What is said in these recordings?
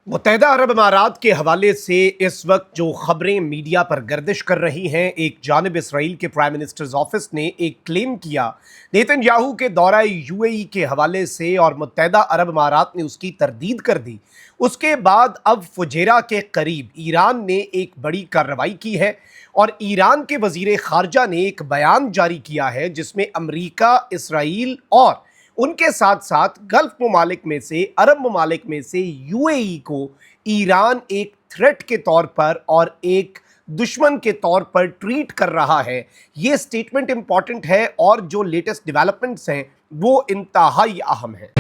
मुत्तहदा अरब अमारात के हवाले से इस वक्त जो खबरें मीडिया पर गर्दिश कर रही हैं, एक जानिब इसराइल के प्राइम मिनिस्टर्स ऑफिस ने एक क्लेम किया नेतन्याहू के दौरा यूएई के हवाले से और मुत्तहदा अरब अमारात ने उसकी तरदीद कर दी। उसके बाद अब फुजेरा के करीब ईरान ने एक बड़ी कार्रवाई की है और ईरान के वजीर खारजा ने एक बयान जारी किया है जिसमें अमरीका, इसराइल और उनके साथ साथ गल्फ ममालिक में से, अरब ममालिक में से यूएई को ईरान एक थ्रेट के तौर पर और एक दुश्मन के तौर पर ट्रीट कर रहा है। ये स्टेटमेंट इंपॉर्टेंट है और जो लेटेस्ट डेवलपमेंट्स हैं वो इंतहाई अहम है।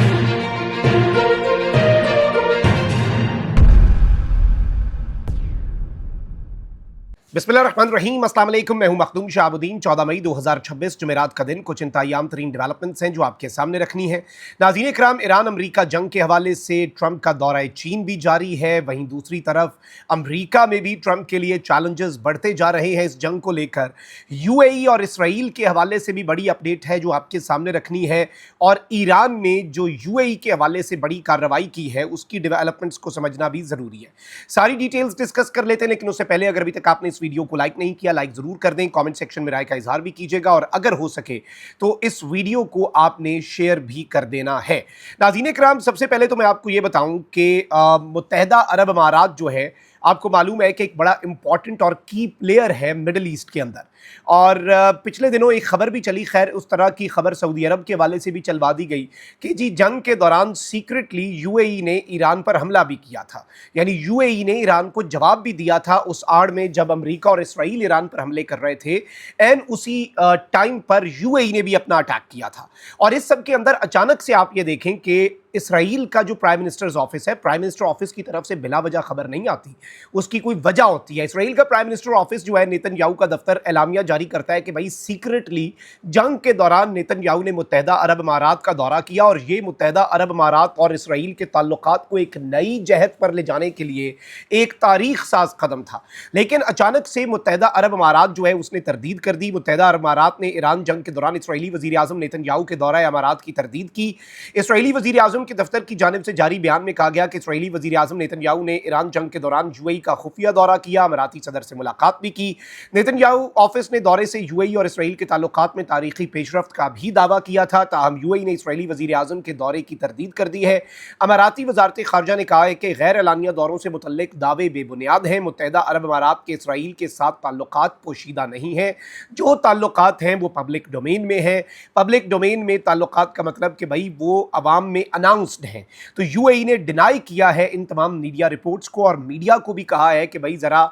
बिस्मिल्लाहिर्रहमानिर्रहीम, अस्सलाम वालेकुम। मैं हूं मखदूम शहाबुद्दीन। 14 मई 2026 जुमेरात का दिन। कुछ इंतहायाम तरीन डेवलपमेंट्स हैं जो आपके सामने रखनी है। नाज़रीन इकराम, ईरान अमरीका जंग के हवाले से ट्रंप का दौरा चीन भी जारी है। वहीं दूसरी तरफ अमरीका में भी ट्रंप के लिए चैलेंजेस बढ़ते जा रहे हैं इस जंग को लेकर। यूएई और इसराइल के हवाले से भी बड़ी अपडेट है जो आपके सामने रखनी है, और ईरान ने जो यूएई के हवाले से बड़ी कार्रवाई की है उसकी डेवलपमेंट्स को समझना भी ज़रूरी है। सारी डिटेल्स डिस्कस कर लेते हैं, लेकिन उससे पहले अगर अभी तक आपने वीडियो को लाइक नहीं किया, लाइक जरूर कर दें। कमेंट सेक्शन में राय का इजहार भी कीजिएगा और अगर हो सके तो इस वीडियो को आपने शेयर भी कर देना है। नाज़रीन इकराम, सबसे पहले तो मैं आपको यह बताऊं कि मुत्तहदा अरब अमारात जो है, आपको मालूम है कि एक बड़ा इंपॉर्टेंट और की प्लेयर है मिडिल ईस्ट के अंदर। और पिछले दिनों एक खबर भी चली, खैर उस तरह की खबर सऊदी अरब के हवाले से भी चलवा दी गई कि जी जंग के दौरान सीक्रेटली यूएई ने ईरान पर हमला भी किया था। यानी यूएई ने ईरान को जवाब भी दिया था उस आड़ में जब अमेरिका और इसराइल ईरान पर हमले कर रहे थे, एंड उसी टाइम पर यूएई ने भी अपना अटैक किया था। और इस सब के अंदर अचानक से आप ये देखें कि इसराइल का जो प्राइम मिनिस्टर्स ऑफिस है, प्राइम मिनिस्टर ऑफिस की तरफ से बिला वजह खबर नहीं आती, उसकी कोई वजह होती है। इसराइल का प्राइम मिनिस्टर ऑफिस जो है, नेतन्याहू का दफ्तर एलामिया जारी करता है कि भाई सीक्रेटली जंग के दौरान नेतन्याहू ने मुत्तहदा अरब अमारात का दौरा किया और ये मुत्तहदा अरब अमारात और इसराइल के ताल्लुकात को एक नई जहत पर ले जाने के लिए एक तारीख साज कदम था। लेकिन अचानक से मुत्तहदा अरब अमारात जो है उसने तरदीद कर दी। मुत्तहदा अरब अमारात ने ईरान जंग के दौरान इसराइली वजीर आजम नेतन्याहू के दौरा अमारात की तरदीद की। इसराइली वजीर आजम के दफ्तर की जानिब से जारी बयान में कहा गया कि इसराइली वजीर आजम नेतन्याहू ने ईरान जंग के दौरान यूएई का खुफिया दौरा किया, अमाराती सदर से मुलाकात भी की। नेतन्याहू ऑफिस ने दौरे से यूएई और इसराइल के ताल्लुकात में तारीखी पेशरफ्त का भी दावा किया था, ताहम यूएई ने इसराइली वजीर आजम के दौरे की तरदीद कर दी है। अमाराती वजारत खारजा ने कहा है कि गैर एलानिया दौरों से मुतल्लिक दावे बेबुनियाद हैं। मुत्तहदा अरब अमारात के इसराइल के साथ ताल्लुकात पोशीदा नहीं हैं, जो ताल्लुकात हैं वो पब्लिक डोमेन में हैं। पब्लिक डोमेन में ताल्लुकात का मतलब कि भाई वो अवाम में अनाउंसड हैं। तो यूएई ने डिनाई किया है इन तमाम मीडिया रिपोर्ट्स को और मीडिया को भी कहा है कि भाई ज़रा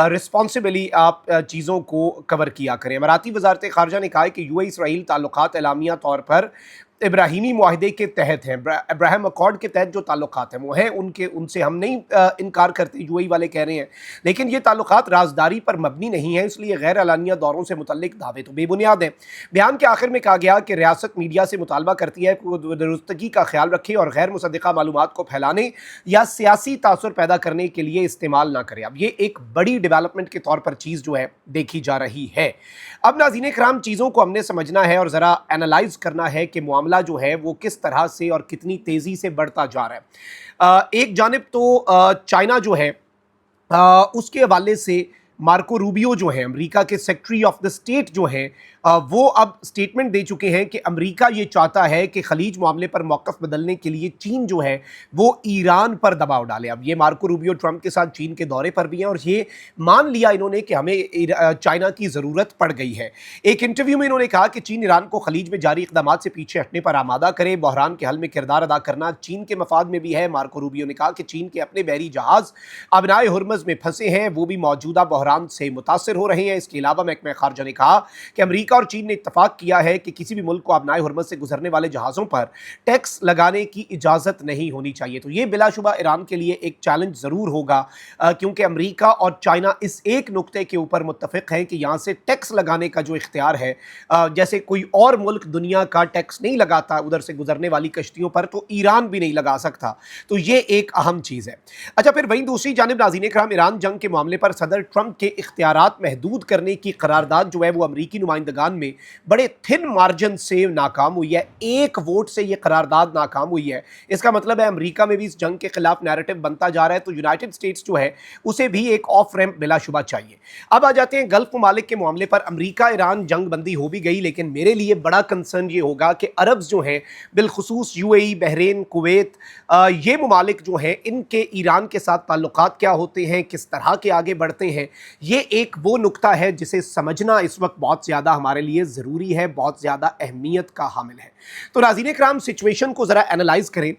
रिस्पॉन्सिबली आप चीज़ों को कवर किया करें। अमाराती वजारत खारजा ने कहा है कि यूएई इसराइल ताल्लुकात एलामिया तौर पर इब्राहिमी मुआहदे के तहत हैं, अब्राहम अकॉर्ड के तहत जो ताल्लुकात हैं वो हैं उनके, उनसे हम नहीं इनकार करते, यूएई वाले कह रहे हैं, लेकिन ये ताल्लुकात राजदारी पर मबनी नहीं है, इसलिए गैर एलानिया दौरों से मुतल्लिक दावे तो बेबुनियाद हैं। बयान के आखिर में कहा गया कि रियासत मीडिया से मुतालबा करती है कि वो दुरुस्तगी का ख्याल रखे और गैर मुसद्दिक़ा मालूमात को फैलाने या सियासी तासुर पैदा करने के लिए इस्तेमाल ना करे। अब ये एक बड़ी डेवलपमेंट के तौर पर चीज़ जो है देखी जा रही है। अब नाज़रीन इकराम, चीज़ों को हमने समझना है और ज़रा एनालाइज करना है कि मामला जो है वो किस तरह से और कितनी तेज़ी से बढ़ता जा रहा है। एक जानिब तो चाइना जो है उसके हवाले से मार्को रूबियो जो है, अमेरिका के सेक्रेटरी ऑफ द स्टेट जो है, वो अब स्टेटमेंट दे चुके हैं कि अमेरिका ये चाहता है कि खलीज मामले पर मौक़िफ़ बदलने के लिए चीन जो है वो ईरान पर दबाव डाले। अब ये मार्को रूबियो ट्रंप के साथ चीन के दौरे पर भी हैं और ये मान लिया इन्होंने कि हमें चाइना की ज़रूरत पड़ गई है। एक इंटरव्यू में इन्होंने कहा कि चीन ईरान को खलीज में जारी इक़दामात से पीछे हटने पर आमादा करे, बहरान के हल में किरदार अदा करना चीन के मफाद में भी है। मार्को रूबियो ने कहा कि चीन के अपने बहरी जहाज़ अबनाए हुर्मुज़ में फंसे हैं, वो भी मौजूदा बहरान से मुतासर हो रहे हैं। इसके अलावा महकमा खारजा ने कहा कि अमेरिका और चीन ने इत्तफाक किया है कि किसी भी मुल्क को अबनाए हुर्मुज़ से गुजरने वाले जहाज़ों पर टैक्स लगाने की इजाज़त नहीं होनी चाहिए। तो ये बिलाशुबा ईरान के लिए एक चैलेंज ज़रूर होगा, क्योंकि अमेरिका और चाइना इस एक नुक्ते के ऊपर मुत्तफ़िक़ हैं कि यहाँ से टैक्स लगाने का जो इख्तियार है, जैसे कोई और मुल्क दुनिया का टैक्स नहीं लगाता उधर से गुजरने वाली कश्तियों पर, तो ईरान भी नहीं लगा सकता। तो ये एक अहम चीज़ है। अच्छा, फिर वहीं दूसरी जानिब नाज़रीन इकराम, ईरान जंग के मामले पर सदर ट्रंप ट्रंप के इख्तियारात महदूद करने की करारदाद जो है वो अमरीकी नुमाइंदगान में बड़े थिन मार्जिन से नाकाम हुई है। एक वोट से ये करारदाद नाकाम हुई है। इसका मतलब है अमरीका में भी इस जंग के खिलाफ नैरेटिव बनता जा रहा है, तो यूनाइटेड स्टेट्स जो है उसे भी एक ऑफ रैंप बिलाशुबा चाहिए। अब आ जाते हैं गल्फ ममालिक के मामले पर। अमरीका ईरान जंग बंदी हो भी गई, लेकिन मेरे लिए बड़ा कंसर्न ये होगा कि अरब्स जो हैं, बिलखुसूस यूएई, बहरीन, कुवैत, ये ममालिक जो हैं, इनके ईरान के साथ ताल्लुकात क्या होते हैं, किस तरह के आगे बढ़ते हैं। ये एक वो नुक्ता है जिसे समझना इस वक्त बहुत ज़्यादा हमारे लिए ज़रूरी है, बहुत ज़्यादा अहमियत का हामिल है। तो नाज़रीन इकराम, सिचुएशन को ज़रा एनालाइज करें।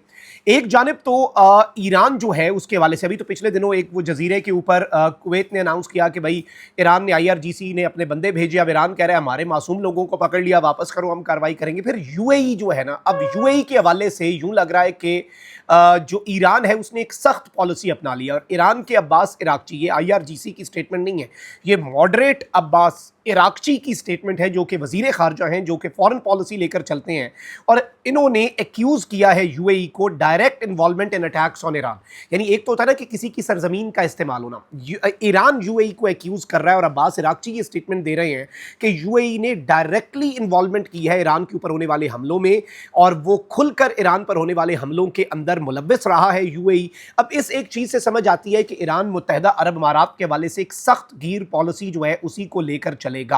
एक जानिब तो ईरान जो है उसके हवाले से अभी तो पिछले दिनों एक वो जजीरे के ऊपर कुवैत ने अनाउंस किया कि भाई ईरान ने IRGC ने अपने बंदे भेजे। अब ईरान कह रहा है हमारे मासूम लोगों को पकड़ लिया, वापस करो, हम कार्रवाई करेंगे। फिर यूएई जो है ना, अब यूएई के हवाले से यूं लग रहा है कि जो ईरान है उसने एक सख्त पॉलिसी अपना लिया। और ईरान के अब्बास इराक्ची, ये IRGC की स्टेटमेंट नहीं है, ये मॉडरेट अब्बास इराक्ची की स्टेटमेंट है, जो कि वजीर खारजा हैं, जो कि फॉरेन पॉलिसी लेकर चलते हैं। और इन्होंने एक्यूज किया है यूएई को direct involvement in attacks on Iran. यानी एक तो होता है ना कि किसी की सरजमीन का इस्तेमाल होना, ईरान यूएई को एक्यूज कर रहा है। और अब्बास इराक्ची ये स्टेटमेंट दे रहे हैं कि यूएई ने डायरेक्टली इन्वॉल्वमेंट की है ईरान के ऊपर होने वाले हमलों में, और वो खुलकर ईरान पर होने वाले हमलों के अंदर मुलव्वस रहा है यूएई। अब इस एक चीज़ से समझ आती है कि ईरान मुत्तहदा अरब अमारात के हवाले से एक सख्त गीर पॉलिसी जो है उसी को लेकर चलेगा।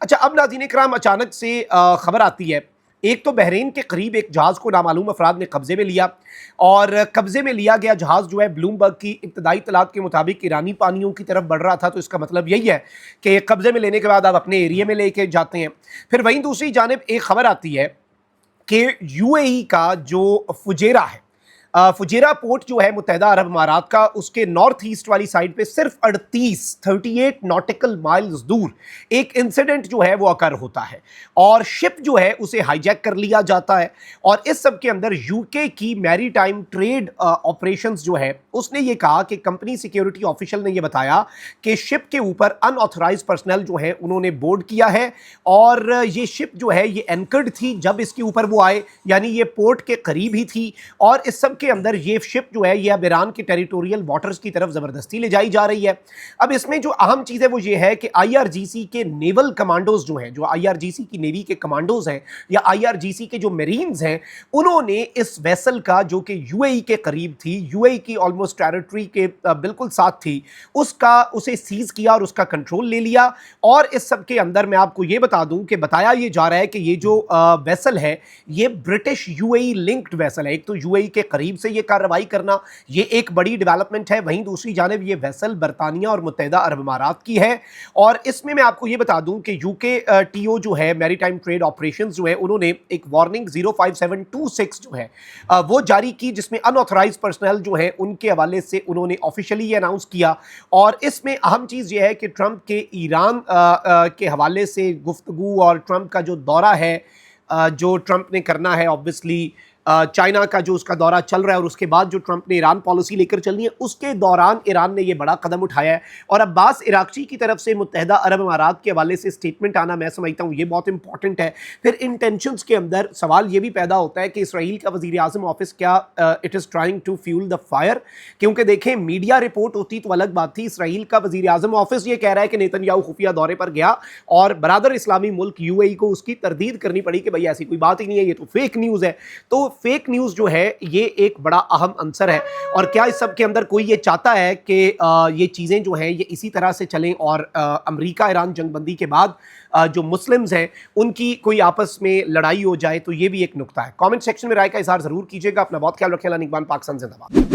अच्छा, अब नाज़रीन इकराम, अचानक से खबर आती है, एक तो बहरीन के करीब एक जहाज़ को नामालूम अफराद ने कब्जे में लिया, और कब्जे में लिया गया जहाज़ जो है ब्लूमबर्ग की इब्तदाई इत्तलात के मुताबिक ईरानी पानियों की तरफ बढ़ रहा था। तो इसका मतलब यही है कि कब्जे में लेने के बाद आप अपने एरिया में लेके जाते हैं। फिर वहीं दूसरी जानिब एक खबर आती है कि यूएई का जो फुजेरा है, फुजेरा पोर्ट जो है मुत्तहदा अरब अमारात का, उसके नॉर्थ ईस्ट वाली साइड पे सिर्फ 38 नॉटिकल माइल्स दूर एक इंसिडेंट जो है वो अकर होता है, और शिप जो है उसे हाईजैक कर लिया जाता है। और इस सब के अंदर यूके की मैरीटाइम ट्रेड ऑपरेशंस जो है उसने ये कहा कि कंपनी सिक्योरिटी ऑफिशियल ने ये बताया कि शिप के ऊपर अनऑथराइज पर्सनल जो है उन्होंने बोर्ड किया है, और ये शिप जो है ये एंकर्ड थी जब इसके ऊपर वो आए, यानी ये पोर्ट के करीब ही थी। और इस सब के अंदर ये शिप जो है ये अब ईरान के टेरिटोरियल वाटर्स की तरफ जबरदस्ती ले जाई जा रही है। अब इसमें जो अहम चीज है वो ये है कि IRGC के नेवल कमांडोज जो हैं, जो IRGC की नेवी के कमांडोज हैं या IRGC के जो मरीन्स हैं, उन्होंने इस वेसल का, जो कि यूएई के करीब थी, यूएई की ऑलमोस्ट टेरिटरी के बिल्कुल साथ थी, उसे सीज किया और उसका कंट्रोल ले लिया। और इस सब के अंदर मैं आपको ये बता दूं कि बताया ये जा रहा है कि ये जो वेसल है ये ब्रिटिश यूएई लिंक्ड वेसल है। एक तो यूएई के करीब से ये कार्रवाई करना, ये एक बड़ी डेवलपमेंट है। वहीं दूसरी जानिब ये वेसल बरतानिया और मुत्तहदा अरब अमारात की है। और इसमें मैं आपको ये बता दूं कि यूके टीओ जो है, मैरीटाइम ट्रेड ऑपरेशंस जो है, उन्होंने एक वार्निंग 05726 जो है वो जारी की, जिसमें अनऑथराइज पर्सनल जो है उनके हवाले से उन्होंने ऑफिशियली ये अनाउंस किया। और इसमें अहम चीज़ ये है कि ट्रंप के ईरान के हवाले से गुफ्तगू और ट्रंप का जो दौरा है जो ट्रंप ने करना है, ऑब्वियसली चाइना का जो उसका दौरा चल रहा है, और उसके बाद जो ट्रंप ने ईरान पॉलिसी लेकर चलनी है, उसके दौरान ईरान ने यह बड़ा कदम उठाया है। और अब्बास इराक्ची की तरफ से मुत्तहदा अरब अमारात के हवाले से स्टेटमेंट आना, मैं समझता हूँ ये बहुत इंपॉर्टेंट है। फिर इंटेंशंस के अंदर सवाल ये भी पैदा होता है कि इसराइल का वज़ीर आज़म ऑफिस क्या it is trying to fuel the fire? क्योंकि देखें, मीडिया रिपोर्ट होती तो अलग बात थी। इसराइल का वज़ीर आज़म ऑफिस ये कह रहा है कि नेतन्याहू खुफिया दौरे पर गया, और बरादर इस्लामी मुल्क यूएई को उसकी तरदीद करनी पड़ी कि भाई ऐसी कोई बात ही नहीं है, ये तो फेक न्यूज़ है। तो फेक न्यूज़ जो है ये एक बड़ा अहम अंसर है। और क्या इस सब के अंदर कोई ये चाहता है कि ये चीज़ें जो हैं ये इसी तरह से चलें, और अमेरिका ईरान जंगबंदी के बाद जो मुस्लिम्स हैं उनकी कोई आपस में लड़ाई हो जाए? तो ये भी एक नुक्ता है। कमेंट सेक्शन में राय का इजहार जरूर कीजिएगा। अपना बहुत ख्याल रखें। अल्लाह निगहबान। पाकिस्तान जिंदाबाद।